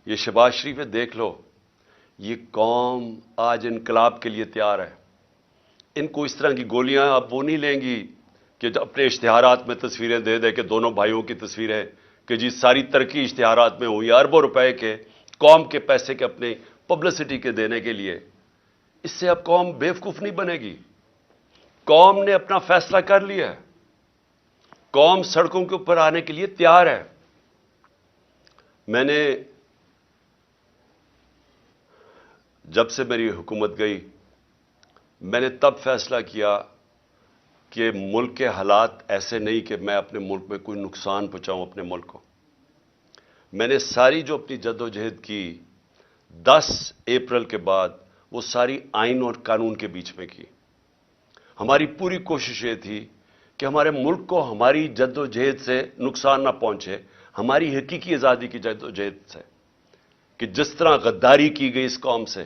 یہ شہباز شریف ہے، دیکھ لو، یہ قوم آج انقلاب کے لیے تیار ہے۔ ان کو اس طرح کی گولیاں اب وہ نہیں لیں گی کہ اپنے اشتہارات میں تصویریں دے دے کہ دونوں بھائیوں کی تصویریں کہ جی ساری ترقی اشتہارات میں ہوئی، اربوں روپے کے قوم کے پیسے کے اپنے پبلسٹی کے دینے کے لیے۔ اس سے اب قوم بیوقوف نہیں بنے گی۔ قوم نے اپنا فیصلہ کر لیا ہے، قوم سڑکوں کے اوپر آنے کے لیے تیار ہے۔ میں نے جب سے میری حکومت گئی، میں نے تب فیصلہ کیا کہ ملک کے حالات ایسے نہیں کہ میں اپنے ملک میں کوئی نقصان پہنچاؤں اپنے ملک کو۔ میں نے ساری جو اپنی جدوجہد کی 10 اپریل کے بعد، وہ ساری آئین اور قانون کے بیچ میں کی۔ ہماری پوری کوشش یہ تھی کہ ہمارے ملک کو ہماری جدوجہد سے نقصان نہ پہنچے، ہماری حقیقی آزادی کی جدوجہد سے، کہ جس طرح غداری کی گئی اس قوم سے،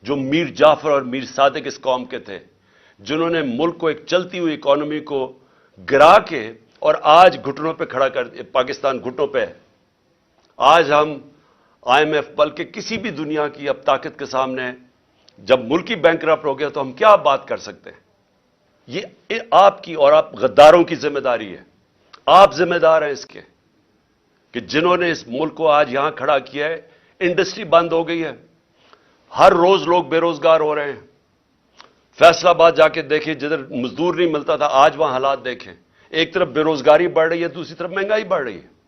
جو میر جعفر اور میر صادق اس قوم کے تھے، جنہوں نے ملک کو ایک چلتی ہوئی اکانومی کو گرا کے اور آج گھٹنوں پہ کھڑا کر پاکستان گھٹنوں پہ ہے۔ آج ہم IMF بلکہ کسی بھی دنیا کی اب طاقت کے سامنے، جب ملکی بینکرپٹ ہو گیا تو ہم کیا بات کر سکتے ہیں؟ یہ آپ کی اور آپ غداروں کی ذمہ داری ہے۔ آپ ذمہ دار ہیں اس کے کہ جنہوں نے اس ملک کو آج یہاں کھڑا کیا ہے۔ انڈسٹری بند ہو گئی ہے، ہر روز لوگ بے روزگار ہو رہے ہیں۔ فیصل آباد جا کے دیکھیں، جدھر مزدور نہیں ملتا تھا، آج وہاں حالات دیکھیں۔ ایک طرف بے روزگاری بڑھ رہی ہے، دوسری طرف مہنگائی بڑھ رہی ہے۔